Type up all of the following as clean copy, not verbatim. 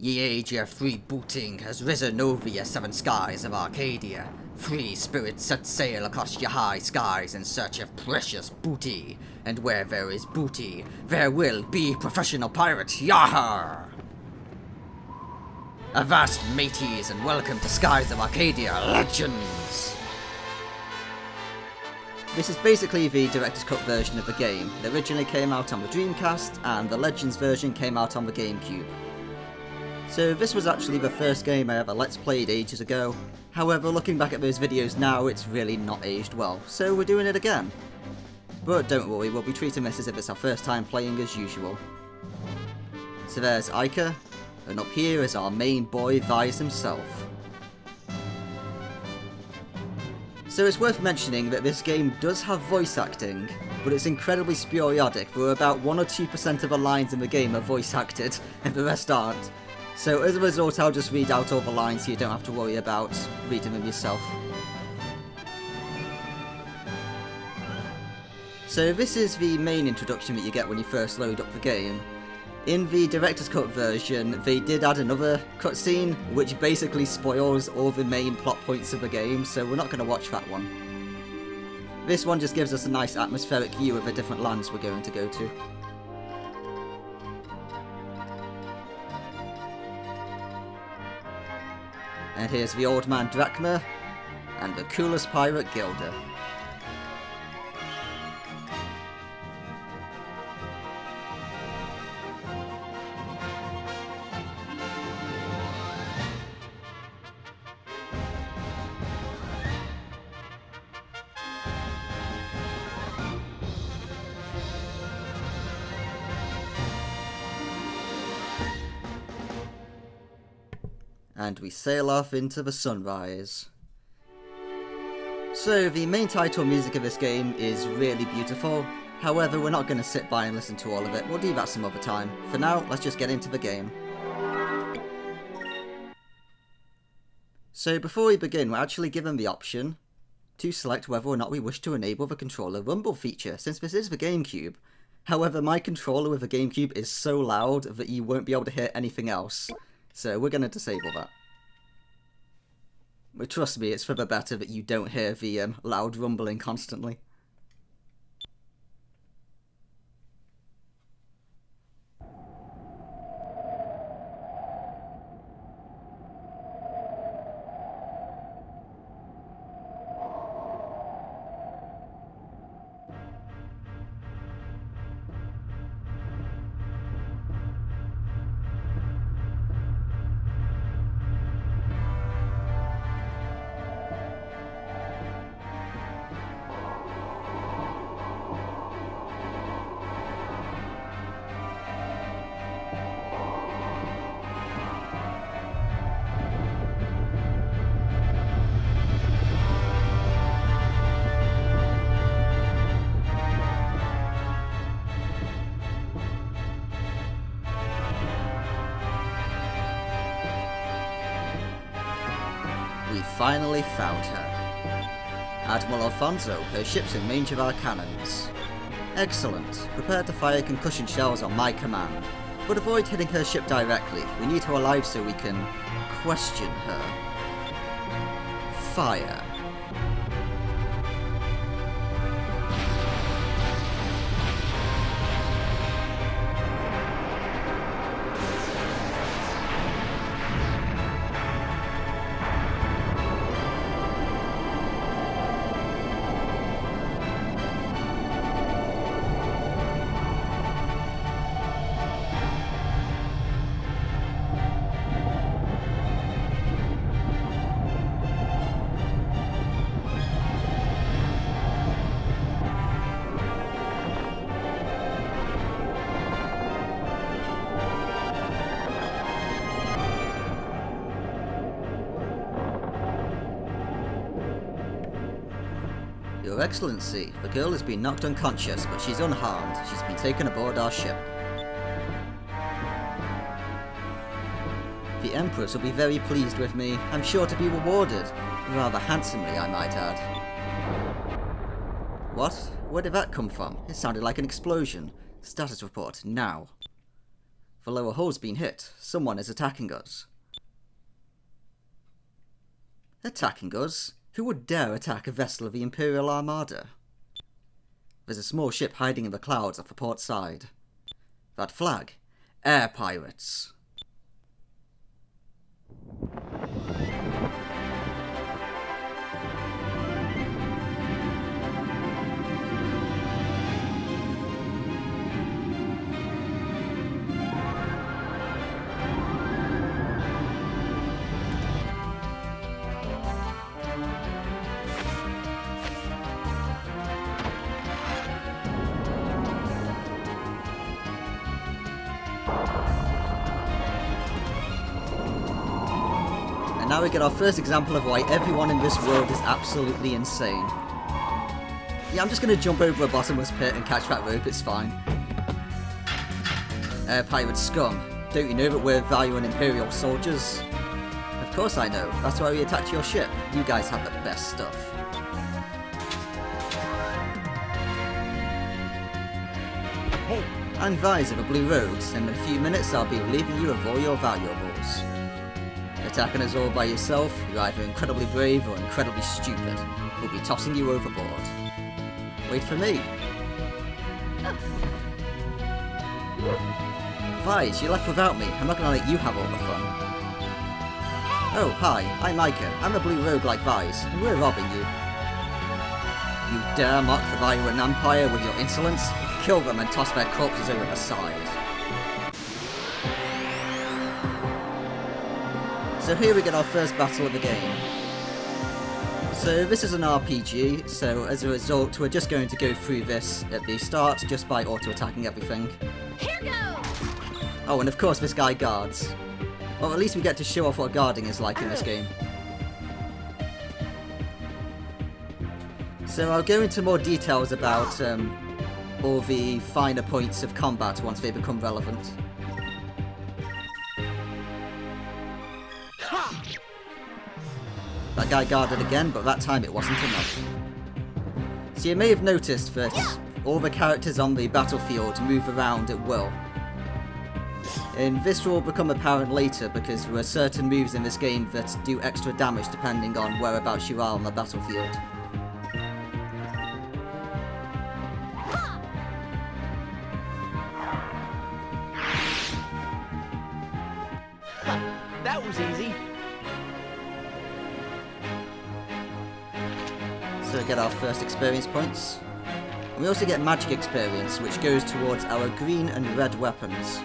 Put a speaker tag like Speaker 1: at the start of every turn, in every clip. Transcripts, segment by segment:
Speaker 1: Ye age of freebooting has risen over ye seven skies of Arcadia. Free spirits set sail across ye high skies in search of precious booty. And where there is booty, there will be professional pirates, yahar! Avast mateys and welcome to Skies of Arcadia Legends! This is basically the director's cut version of the game. It originally came out on the Dreamcast, and the Legends version came out on the GameCube. So this was actually the first game I ever Let's Played ages ago. However, looking back at those videos now, it's really not aged well, so we're doing it again. But don't worry, we'll be treating this as if it's our first time playing as usual. So there's Ica, and up here is our main boy, Vise himself. So it's worth mentioning that this game does have voice acting, but it's incredibly sporadic. There are about 1 or 2% of the lines in the game are voice acted, and the rest aren't. So as a result, I'll just read out all the lines so you don't have to worry about reading them yourself. So this is the main introduction that you get when you first load up the game. In the director's cut version, they did add another cutscene, which basically spoils all the main plot points of the game, so we're not going to watch that one. This one just gives us a nice atmospheric view of the different lands we're going to go to. And here's the old man Drachma, and the coolest pirate Gilda. And we sail off into the sunrise. So the main title music of this game is really beautiful. However, we're not going to sit by and listen to all of it. We'll do that some other time. For now, let's just get into the game. So before we begin, we're actually given the option to select whether or not we wish to enable the controller rumble feature, since this is the GameCube. However, my controller with the GameCube is so loud that you won't be able to hear anything else. So we're going to disable that. But trust me, it's for the better that you don't hear the loud rumbling constantly. We finally found her. Admiral Alfonso, her ship's in range of our cannons. Excellent. Prepare to fire concussion shells on my command. But avoid hitting her ship directly. We need her alive so we can question her. Fire. Your Excellency, the girl has been knocked unconscious, but she's unharmed. She's been taken aboard our ship. The Empress will be very pleased with me. I'm sure to be rewarded. Rather handsomely, I might add. What? Where did that come from? It sounded like an explosion. Status report, now. The lower hull's been hit. Someone is attacking us. Attacking us? Who would dare attack a vessel of the Imperial Armada? There's a small ship hiding in the clouds off the port side. That flag. Air pirates. Now we get our first example of why everyone in this world is absolutely insane. Yeah, I'm just going to jump over a bottomless pit and catch that rope, it's fine. Pirate scum. Don't you know that we're Valuan Imperial soldiers? Of course I know, that's why we attacked your ship. You guys have the best stuff. Hey, I'm Vise of the Blue Roads, and in a few minutes I'll be relieving you of all your valuables. Attacking us all by yourself, you're either incredibly brave or incredibly stupid. We'll be tossing you overboard. Wait for me. Vise, you left without me. I'm not gonna let you have all the fun. Oh, hi, I'm Micah. I'm a blue rogue like Vise, and we're robbing you. You dare mock the Valuan Empire with your insolence? Kill them and toss their corpses over the side. So here we get our first battle of the game. So this is an RPG, so as a result we're just going to go through this at the start just by auto-attacking everything.
Speaker 2: Here goes!
Speaker 1: Oh, and of course this guy guards. Well, at least we get to show off what guarding is like in this game. So I'll go into more details about all the finer points of combat once they become relevant. That guy guarded again, but that time it wasn't enough. So you may have noticed that all the characters on the battlefield move around at will. And this will become apparent later because there are certain moves in this game that do extra damage depending on whereabouts you are on the battlefield.
Speaker 3: That was easy.
Speaker 1: So we get our first experience points. And we also get magic experience, which goes towards our green and red weapons.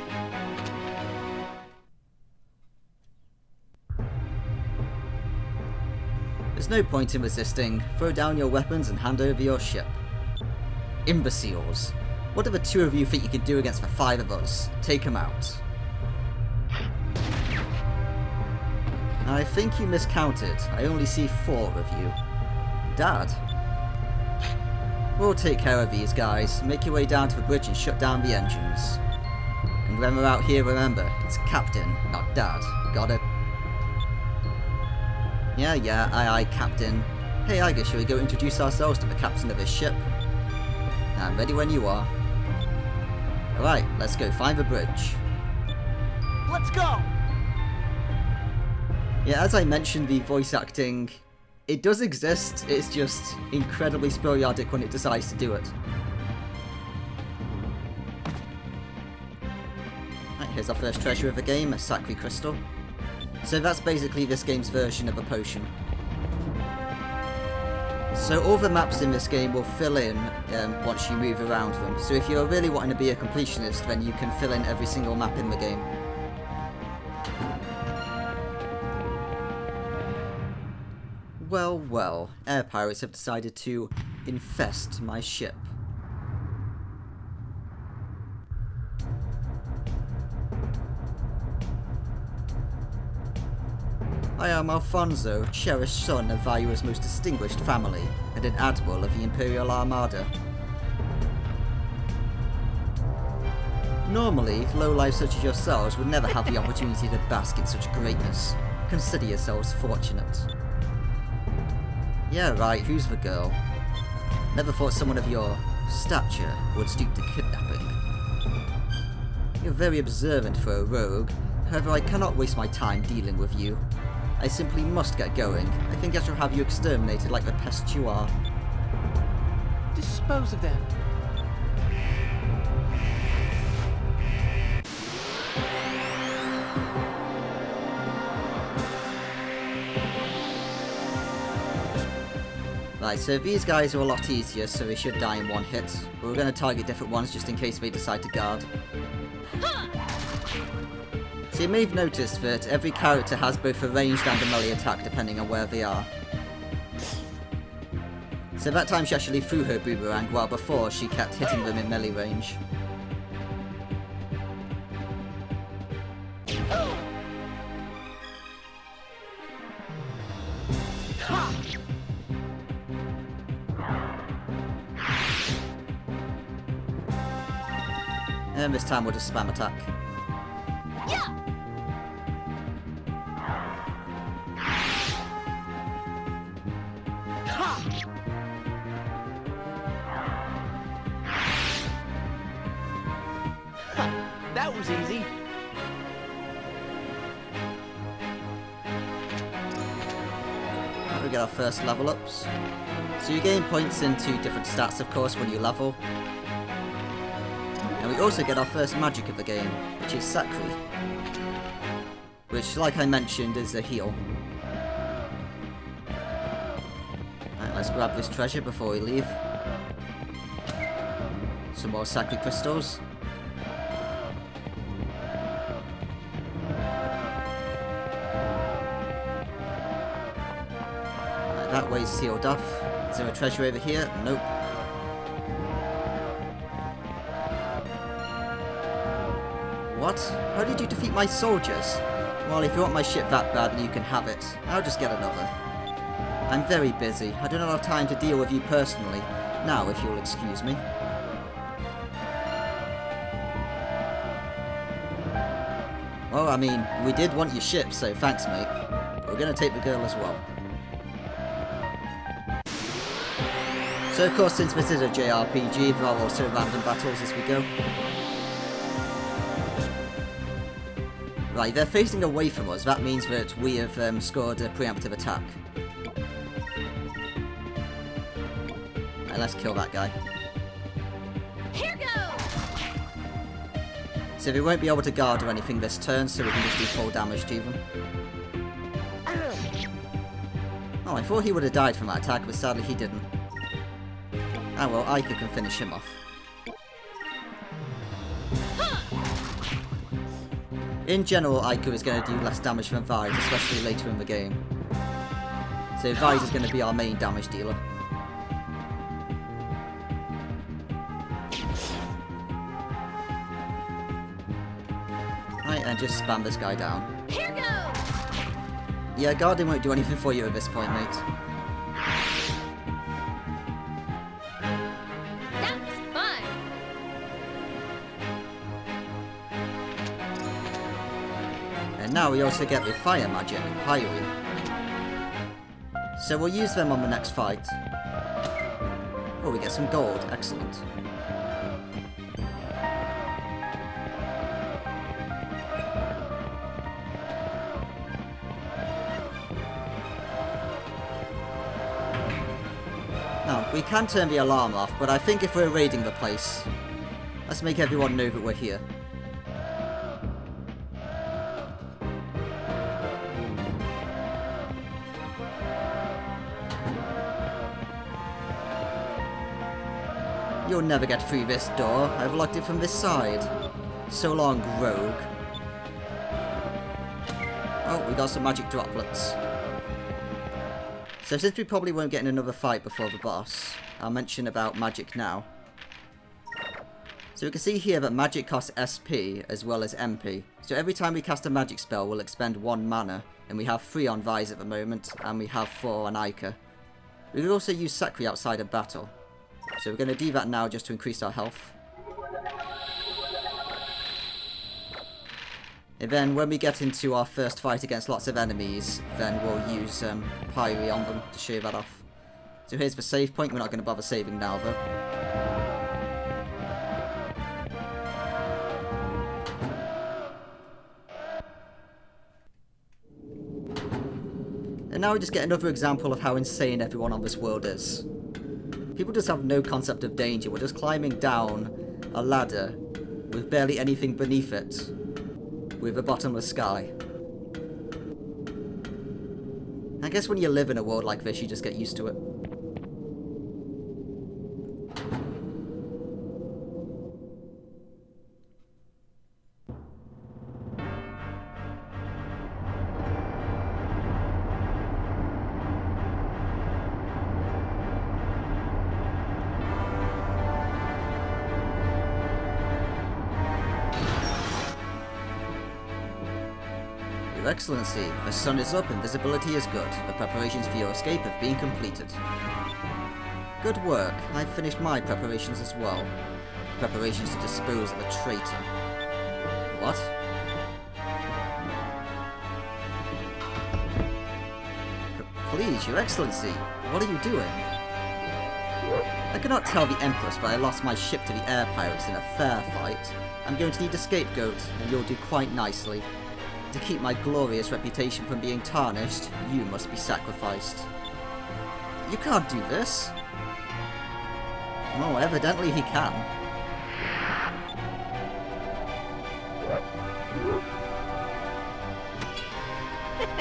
Speaker 1: There's no point in resisting. Throw down your weapons and hand over your ship. Imbeciles. What do the two of you think you could do against the five of us? Take them out. I think you miscounted. I only see 4 of you. Dad? We'll take care of these guys. Make your way down to the bridge and shut down the engines. And when we're out here, remember, it's Captain, not Dad. Got it? Yeah, aye, Captain. Hey, I guess shall we go introduce ourselves to the captain of this ship? I'm ready when you are. Alright, let's go find the bridge.
Speaker 3: Let's go!
Speaker 1: Yeah, as I mentioned, the voice acting, it does exist, it's just incredibly sporadic when it decides to do it. Right, here's our first treasure of the game, a Sacri Crystal. So that's basically this game's version of a potion. So all the maps in this game will fill in once you move around them. So if you're really wanting to be a completionist, then you can fill in every single map in the game. Well, air pirates have decided to infest my ship. I am Alfonso, cherished son of Valua's most distinguished family, and an admiral of the Imperial Armada. Normally, lowlifes such as yourselves would never have the opportunity to bask in such greatness. Consider yourselves fortunate. Yeah, right, who's the girl? Never thought someone of your stature would stoop to kidnapping. You're very observant for a rogue, however I cannot waste my time dealing with you. I simply must get going. I think I shall have you exterminated like the pest you are.
Speaker 3: Dispose of them.
Speaker 1: Right, so these guys are a lot easier, so they should die in one hit. But we're going to target different ones just in case they decide to guard. So you may have noticed that every character has both a ranged and a melee attack depending on where they are. So that time she actually threw her boomerang, while before she kept hitting them in melee range. And this time we'll just spam attack.
Speaker 3: That was easy.
Speaker 1: Right, we get our first level ups. So you gain points into different stats, of course, when you level. And we also get our first magic of the game, which is Sacri. Which, like I mentioned, is a heal. Right, let's grab this treasure before we leave. Some more Sacri Crystals. Right, that way's sealed off. Is there a treasure over here? Nope. What? How did you defeat my soldiers? Well, if you want my ship that badly, you can have it. I'll just get another. I'm very busy. I do not have time to deal with you personally. Now, if you'll excuse me. Well, I mean, we did want your ship, so thanks, mate. But we're going to take the girl as well. So, of course, since this is a JRPG, there are also random battles as we go. Right, they're facing away from us. That means that we have scored a preemptive attack. Right, let's kill that guy.
Speaker 2: Here goes!
Speaker 1: So they won't be able to guard or anything this turn, so we can just do full damage to them. Oh, I thought he would have died from that attack, but sadly he didn't. Ah well, Ica can finish him off. In general, Ica is going to do less damage than Vise, especially later in the game. So Vise is going to be our main damage dealer. Right, and just spam this guy down.
Speaker 2: Here goes!
Speaker 1: Yeah, guarding won't do anything for you at this point, mate.
Speaker 2: That was fun!
Speaker 1: And now we also get the fire magic, Piracy. So we'll use them on the next fight. Oh, we get some gold. Excellent. Now, we can turn the alarm off, but I think if we're raiding the place, let's make everyone know that we're here. You'll never get through this door. I've locked it from this side. So long, rogue. Oh, we got some magic droplets. So since we probably won't get in another fight before the boss, I'll mention about magic now. So we can see here that magic costs SP as well as MP. So every time we cast a magic spell, we'll expend 1 mana. And we have 3 on Vise at the moment, and we have 4 on Ica. We could also use Sacri outside of battle. So we're going to do that now just to increase our health. And then when we get into our first fight against lots of enemies, then we'll use Piracy on them to show that off. So here's the save point. We're not going to bother saving now though. And now we just get another example of how insane everyone on this world is. People just have no concept of danger. We're just climbing down a ladder with barely anything beneath it, with a bottomless sky. I guess when you live in a world like this, you just get used to it. Your Excellency, the sun is up and visibility is good. The preparations for your escape have been completed. Good work. I've finished my preparations as well. Preparations to dispose of a traitor. What? Please, Your Excellency, what are you doing? I cannot tell the Empress, but I lost my ship to the air pirates in a fair fight. I'm going to need a scapegoat, and you'll do quite nicely. To keep my glorious reputation from being tarnished, you must be sacrificed. You can't do this. Oh, evidently he can.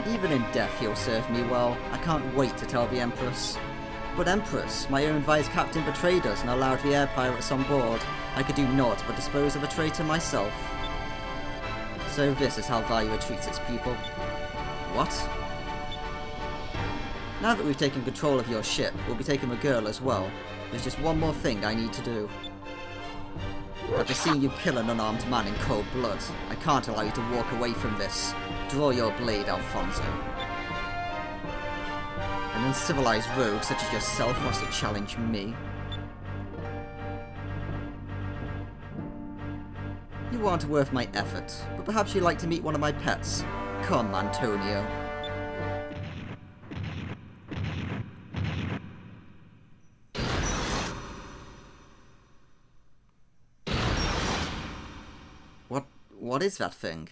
Speaker 1: Even in death he'll serve me well. I can't wait to tell the Empress. But Empress, my own vice captain betrayed us and allowed the air pirates on board. I could do naught but dispose of a traitor myself. So this is how Valua treats its people. What? Now that we've taken control of your ship, we'll be taking the girl as well. There's just one more thing I need to do. After seeing you kill an unarmed man in cold blood, I can't allow you to walk away from this. Draw your blade, Alfonso. An uncivilized rogue such as yourself wants to challenge me. You aren't worth my effort, but perhaps you'd like to meet one of my pets. Come, Antonio. What is that thing?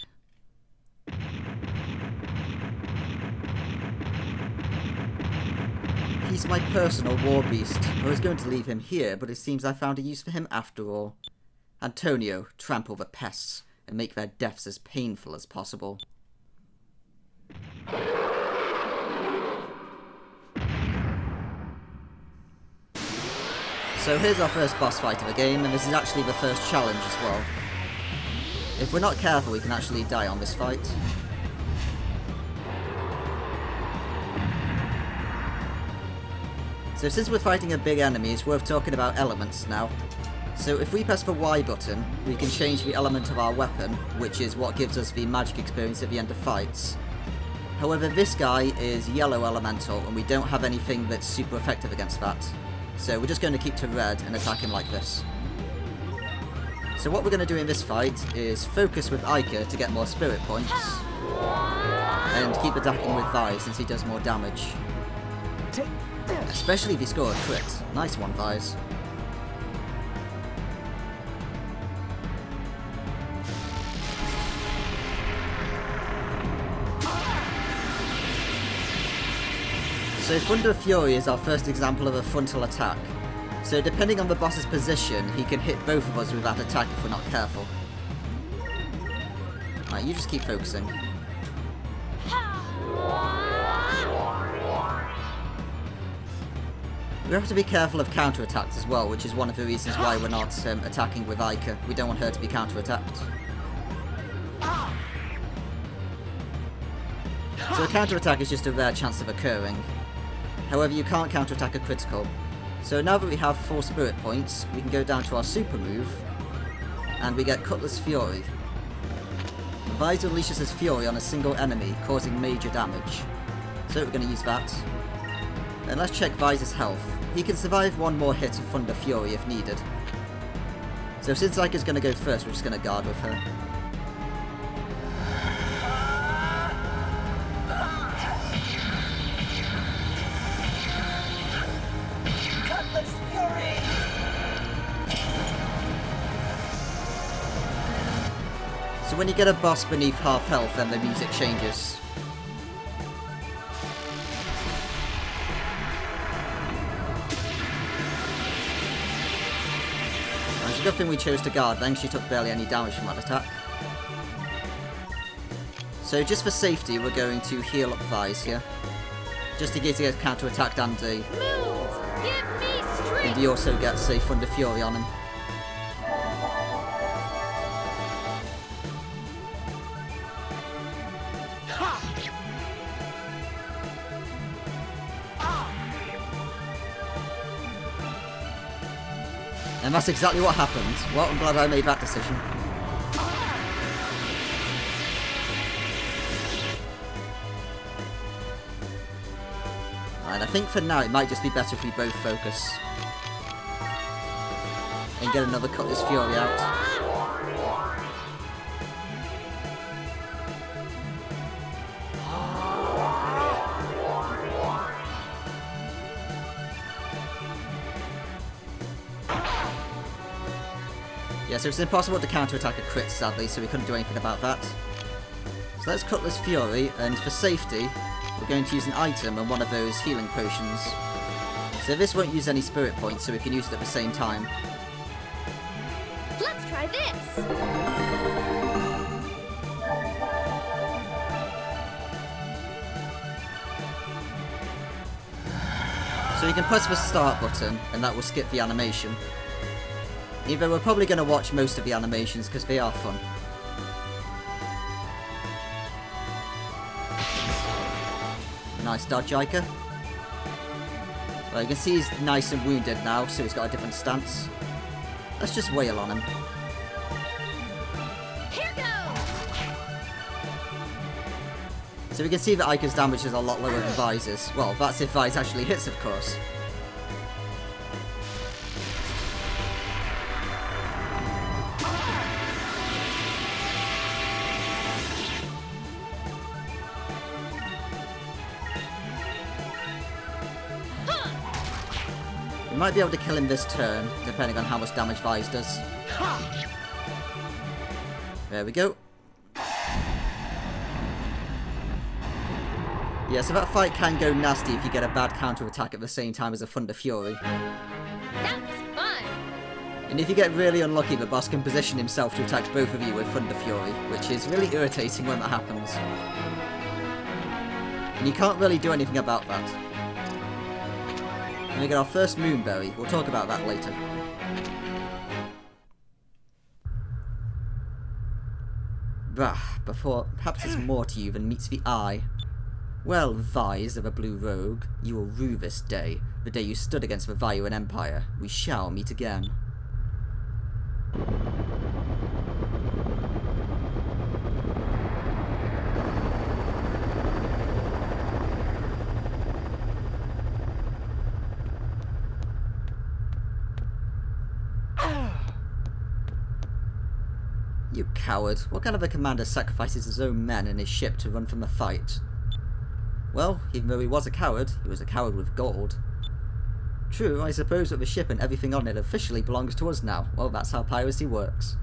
Speaker 1: He's my personal war beast. I was going to leave him here, but it seems I found a use for him after all. Antonio, trample the pests, and make their deaths as painful as possible. So here's our first boss fight of the game, and this is actually the first challenge as well. If we're not careful, we can actually die on this fight. So since we're fighting a big enemy, it's worth talking about elements now. So if we press the Y button, we can change the element of our weapon, which is what gives us the magic experience at the end of fights. However, this guy is yellow elemental, and we don't have anything that's super effective against that. So we're just going to keep to red and attack him like this. So what we're going to do in this fight is focus with Ica to get more spirit points, and keep attacking with Vi since he does more damage. Especially if he scores a crit. Nice one, Vise. So Thunder Fury is our first example of a frontal attack. So depending on the boss's position, he can hit both of us with that attack if we're not careful. Right, you just keep focusing. We have to be careful of counterattacks as well, which is one of the reasons why we're not attacking with Ica. We don't want her to be counterattacked. So a counterattack is just a rare chance of occurring. However, you can't counterattack a critical. So now that we have 4 spirit points, we can go down to our super move, and we get Cutlass Fury. Vise unleashes his fury on a single enemy, causing major damage. So we're going to use that. And let's check Vise's health. He can survive one more hit of Thunder Fury if needed. So since Ica's going to go first, we're just going to guard with her.
Speaker 3: Cutlass Fury!
Speaker 1: So when you get a boss beneath half health, then the music changes. a good thing we chose to guard then, she took barely any damage from that attack. So just for safety, we're going to heal up Vise here. Just in case he gets counter-attacked and
Speaker 2: Move! Give me strength!
Speaker 1: and he also gets a Thunder Fury on him. And that's exactly what happened. Well, I'm glad I made that decision. And I think for now it might just be better if we both focus. And get another Cutlass Fury out. Yeah, so it's impossible to counterattack a crit, sadly, so we couldn't do anything about that. So let's Cutlass Fury, and for safety, we're going to use an item and one of those healing potions. So this won't use any spirit points, so we can use it at the same time.
Speaker 2: Let's try this!
Speaker 1: So you can press the start button, and that will skip the animation. Even though we're probably going to watch most of the animations, because they are fun. Nice dodge, Ica. Well, you can see he's nice and wounded now, so he's got a different stance. Let's just wail on him.
Speaker 2: Here goes!
Speaker 1: So we can see that Ica's damage is a lot lower than Vise's. Well, that's if Vise actually hits, of course. We might be able to kill him this turn, depending on how much damage Vise does. There we go. Yeah, so that fight can go nasty if you get a bad counter-attack at the same time as a Thunder Fury.
Speaker 2: That was fun!
Speaker 1: And if you get really unlucky, the boss can position himself to attack both of you with Thunder Fury, which is really irritating when that happens. And you can't really do anything about that. And we get our first Moonberry. We'll talk about that later. Bah, before, perhaps there's more to you than meets the eye. Well, Vise of a Blue Rogue, you will rue this day, the day you stood against the Valuan Empire. We shall meet again. You coward. What kind of a commander sacrifices his own men and his ship to run from a fight? Well, even though he was a coward with gold. True, I suppose that the ship and everything on it officially belongs to us now. Well, that's how piracy works.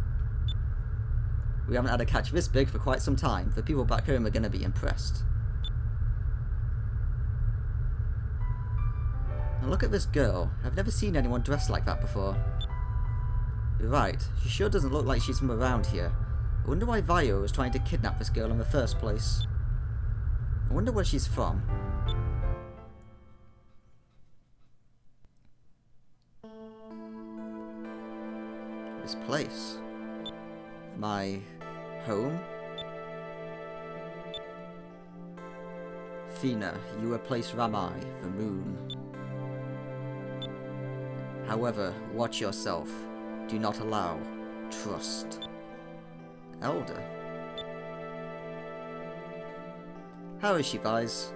Speaker 1: We haven't had a catch this big for quite some time. The people back home are going to be impressed. Now look at this girl. I've never seen anyone dressed like that before. You're right, she sure doesn't look like she's from around here. I wonder why Vio was trying to kidnap this girl in the first place. I wonder where she's from. This place. My home? Fina, you replace Ramai, the moon. However, watch yourself. Do not allow. Trust. Elder. How is she, Vise?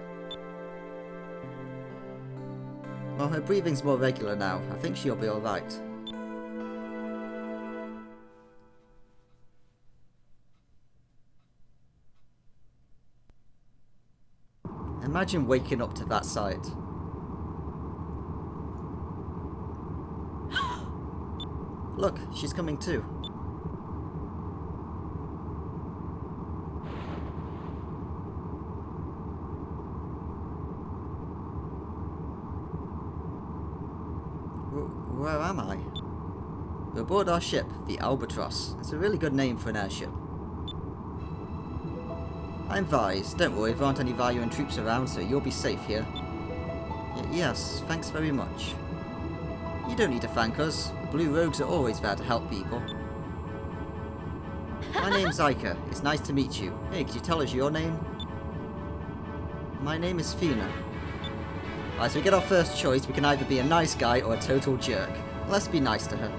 Speaker 1: Well, her breathing's more regular now. I think she'll be alright. Imagine waking up to that sight. Look, she's coming too. Where am I? You're aboard our ship, the Albatross. It's a really good name for an airship. I'm Vise. Don't worry, there aren't any Valyrian troops around, so you'll be safe here. Yes, thanks very much. You don't need to thank us. The Blue Rogues are always there to help people. My name's Ica. It's nice to meet you. Hey, could you tell us your name? My name is Fina. Alright, so we get our first choice. We can either be a nice guy or a total jerk. Let's be nice to her.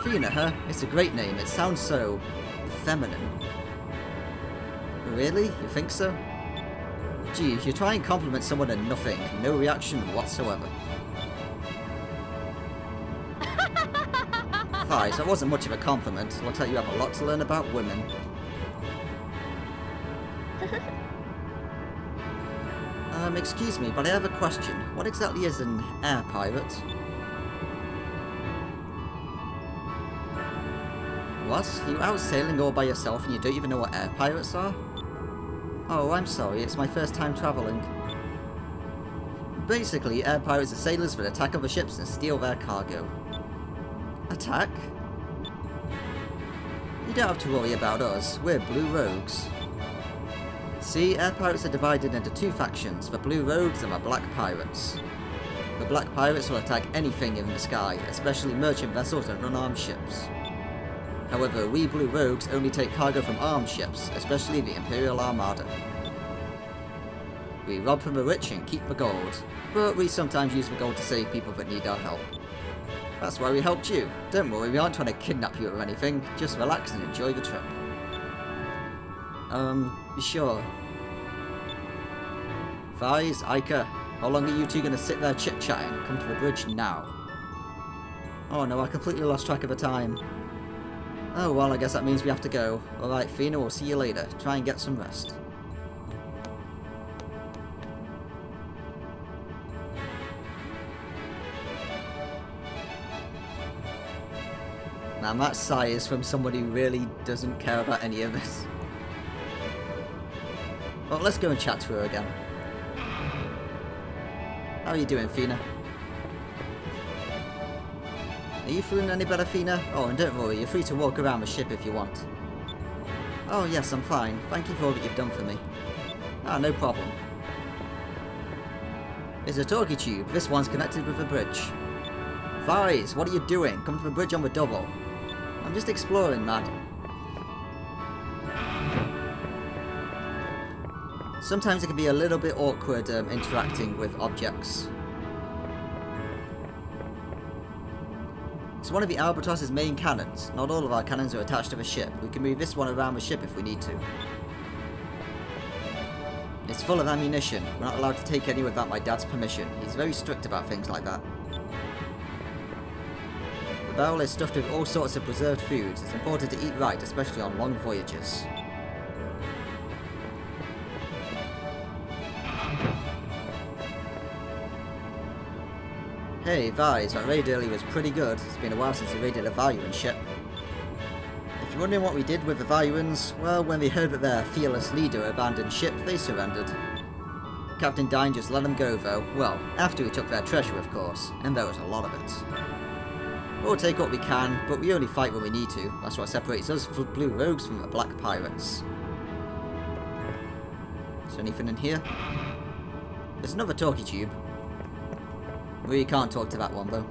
Speaker 1: Fina, huh? It's a great name. It sounds so feminine. Really? You think so? Geez, you try and compliment someone and nothing. No reaction whatsoever. Thighs, that wasn't much of a compliment. Looks like you have a lot to learn about women. Excuse me, but I have a question. What exactly is an air pirate? What? You're out sailing all by yourself and you don't even know what air pirates are? Oh, I'm sorry, it's my first time travelling. Basically, air pirates are sailors that attack other ships and steal their cargo. Attack? You don't have to worry about us, we're Blue Rogues. See, air pirates are divided into two factions, the Blue Rogues and the Black Pirates. The Black Pirates will attack anything in the sky, especially merchant vessels and unarmed ships. However, we Blue Rogues only take cargo from armed ships, especially the Imperial Armada. We rob from the rich and keep the gold, but we sometimes use the gold to save people that need our help. That's why we helped you. Don't worry, we aren't trying to kidnap you or anything, just relax and enjoy the trip. Be sure. Vise, Ica, how long are you two gonna sit there chit-chatting? Come to the bridge now. Oh no, I completely lost track of the time. Oh well, I guess that means we have to go. Alright, Fina, we'll see you later. Try and get some rest. Man, that sigh is from somebody who really doesn't care about any of this. Well, let's go and chat to her again. How are you doing, Fina? Are you feeling any better, Fina? Oh, and don't worry, you're free to walk around the ship if you want. Oh yes, I'm fine. Thank you for all that you've done for me. Ah, no problem. It's a talkie tube. This one's connected with the bridge. Vise, what are you doing? Come to the bridge on the double. I'm just exploring, lad. Sometimes it can be a little bit awkward interacting with objects. It's one of the Albatross's main cannons. Not all of our cannons are attached to the ship. We can move this one around the ship if we need to. It's full of ammunition. We're not allowed to take any without my dad's permission. He's very strict about things like that. The barrel is stuffed with all sorts of preserved foods. It's important to eat right, especially on long voyages. Hey, Vise, that raid earlier was pretty good. It's been a while since we raided a Valyrian ship. If you're wondering what we did with the Valyrians, well, when they heard that their fearless leader abandoned ship, they surrendered. Captain Dine just let them go, though. Well, after we took their treasure, of course, and there was a lot of it. We'll take what we can, but we only fight when we need to. That's what separates us Blue Rogues from the Black Pirates. Is there anything in here? There's another talkie tube. We can't talk to that one, though.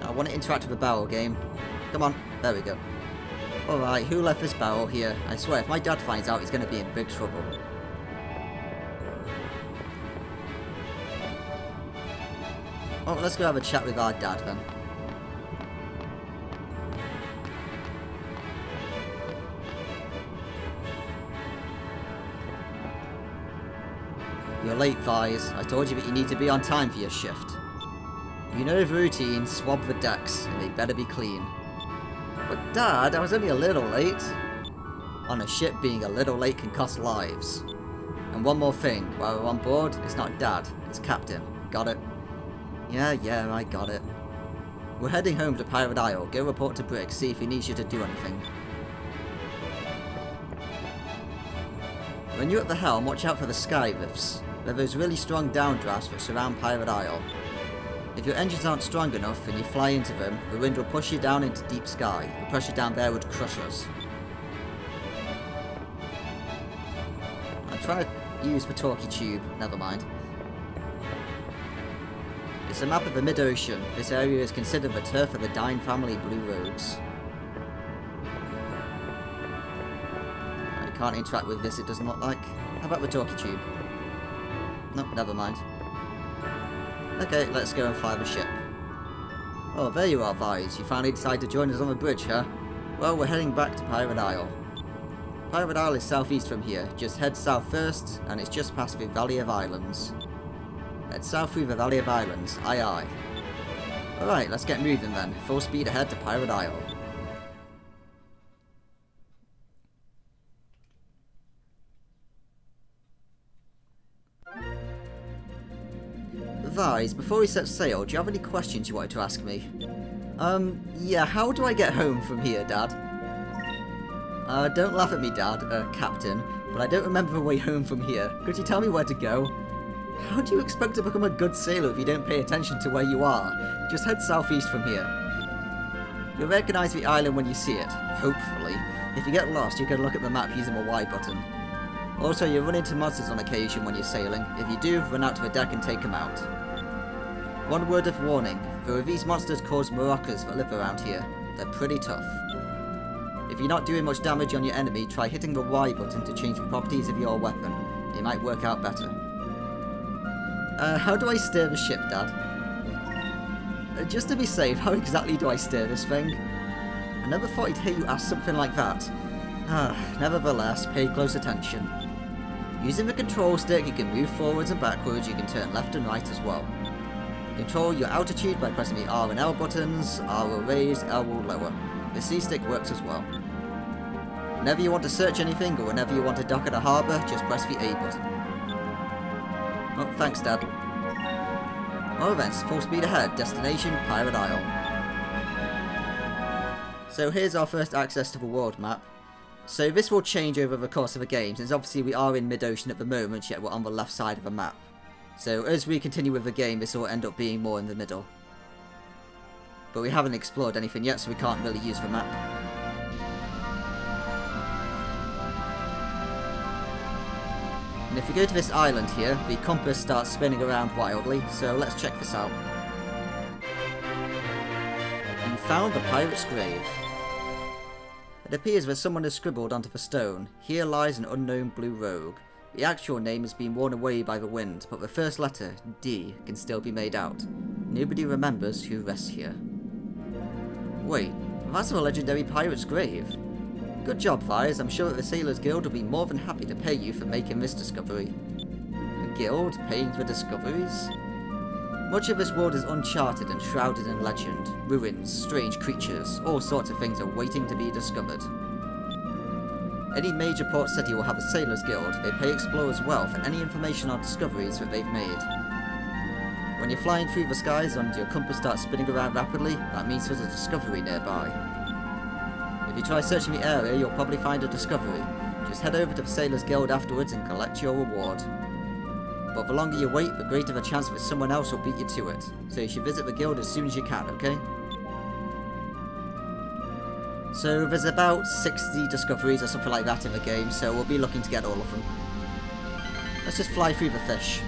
Speaker 1: I want to interact with the barrel game. Come on, there we go. Alright, who left this barrel here? I swear, if my dad finds out, he's going to be in big trouble. Well, let's go have a chat with our dad, then. You're late, Vise. I told you that you need to be on time for your shift. You know the routine, swab the decks, and they better be clean. But Dad, I was only a little late. On a ship, being a little late can cost lives. And one more thing, while we're on board, it's not Dad, it's Captain. Got it? Yeah, I got it. We're heading home to Pirate Isle. Go report to Briggs, see if he needs you to do anything. When you're at the helm, watch out for the sky rifts. They're those really strong downdrafts that surround Pirate Isle. If your engines aren't strong enough and you fly into them, the wind will push you down into deep sky. The pressure down there would crush us. I'm trying to use the talkie tube, never mind. It's a map of the mid-ocean. This area is considered the turf of the Dine family Blue Rogues. I can't interact with this, it doesn't look like. How about the talkie tube? Nope, never mind. Okay, let's go and fly the ship. Oh, there you are, Vise. You finally decided to join us on the bridge, huh? Well, we're heading back to Pirate Isle. Pirate Isle is southeast from here. Just head south first, and it's just past the Valley of Islands. Head south through the Valley of Islands. Aye aye. Alright, let's get moving then. Full speed ahead to Pirate Isle. Vise, before we set sail, do you have any questions you wanted to ask me? Yeah, how do I get home from here, Dad? Don't laugh at me, Dad, Captain, but I don't remember the way home from here. Could you tell me where to go? How do you expect to become a good sailor if you don't pay attention to where you are? Just head southeast from here. You'll recognise the island when you see it, hopefully. If you get lost, you can look at the map using the Y button. Also, you run into monsters on occasion when you're sailing. If you do, run out to the deck and take them out. One word of warning, there are these monsters called Moroccas that live around here. They're pretty tough. If you're not doing much damage on your enemy, try hitting the Y button to change the properties of your weapon. It might work out better. How do I steer the ship, Dad? Just to be safe, how exactly do I steer this thing? I never thought I'd hear you ask something like that. Nevertheless, pay close attention. Using the control stick, you can move forwards and backwards, you can turn left and right as well. Control your altitude by pressing the R and L buttons. R will raise, L will lower. The C stick works as well. Whenever you want to search anything or whenever you want to dock at a harbour, just press the A button. Oh, thanks, Dad. Well then, full speed ahead, destination Pirate Isle. So here's our first access to the world map. So this will change over the course of the game, since obviously we are in mid-ocean at the moment, yet we're on the left side of the map. So as we continue with the game, this will end up being more in the middle. But we haven't explored anything yet, so we can't really use the map. And if we go to this island here, the compass starts spinning around wildly, so let's check this out. You found the pirate's grave. It appears that someone has scribbled onto the stone, "Here lies an unknown blue rogue." The actual name has been worn away by the wind, but the first letter, D, can still be made out. Nobody remembers who rests here. Wait, that's a legendary pirate's grave. Good job, Fires. I'm sure that the Sailors Guild will be more than happy to pay you for making this discovery. A guild paying for discoveries? Much of this world is uncharted and shrouded in legend. Ruins, strange creatures, all sorts of things are waiting to be discovered. Any major port city will have a Sailors Guild. They pay explorers well for any information or discoveries that they've made. When you're flying through the skies and your compass starts spinning around rapidly, that means there's a discovery nearby. If you try searching the area, you'll probably find a discovery. Just head over to the Sailors Guild afterwards and collect your reward. But the longer you wait, the greater the chance that someone else will beat you to it. So you should visit the guild as soon as you can, okay? So there's about 60 discoveries or something like that in the game, so we'll be looking to get all of them. Let's just fly through the fish.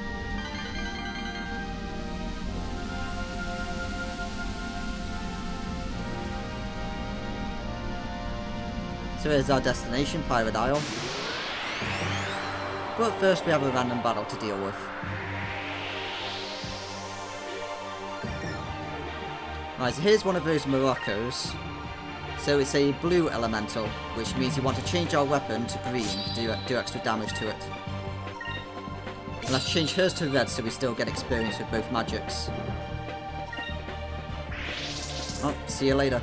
Speaker 1: So here's our destination, Pirate Isle. But first we have a random battle to deal with. Right, so here's one of those Moroccos. So it's a blue elemental, which means you want to change our weapon to green to do extra damage to it. And let's change hers to red so we still get experience with both magics. Oh, see you later.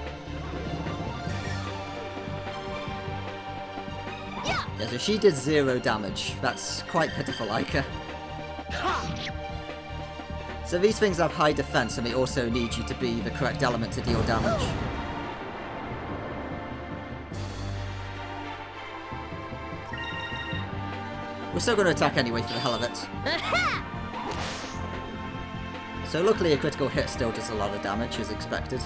Speaker 1: Yeah, so she did 0 damage. That's quite pitiful, Ica. So these things have high defense and they also need you to be the correct element to deal damage. We're still going to attack anyway for the hell of it.
Speaker 2: Aha!
Speaker 1: So luckily a critical hit still does a lot of damage as expected.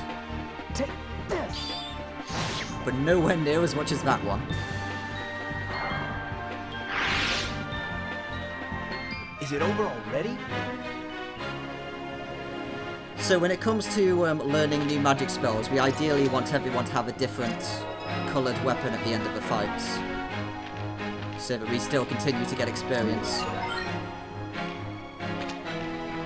Speaker 3: Take this.
Speaker 1: But nowhere near as much as that one.
Speaker 3: Is it over already?
Speaker 1: So when it comes to learning new magic spells, we ideally want everyone to have a different coloured weapon at the end of the fights, so that we still continue to get experience.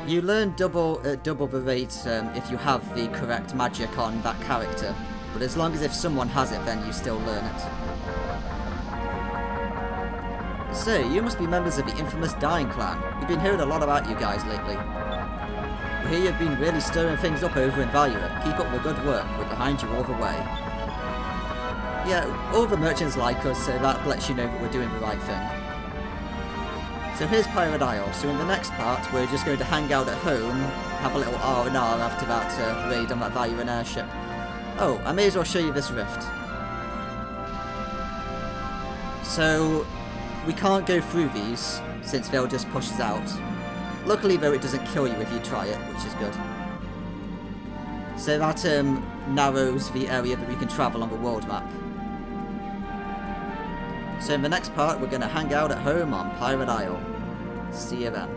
Speaker 1: You learn double the rate if you have the correct magic on that character, but as long as if someone has it, then you still learn it. So, you must be members of the infamous Dying Clan. We've been hearing a lot about you guys lately. We hear you've been really stirring things up over in Valua. Keep up the good work. We're behind you all the way. Yeah, all the merchants like us, so that lets you know that we're doing the right thing. So here's Pirate Isle. So in the next part, we're just going to hang out at home, have a little R&R after that raid on that Valuan airship. Oh, I may as well show you this rift. So, we can't go through these, since they'll just push us out. Luckily though, it doesn't kill you if you try it, which is good. So that narrows the area that we can travel on the world map. So in the next part, we're going to hang out at home on Pirate Isle. See you then.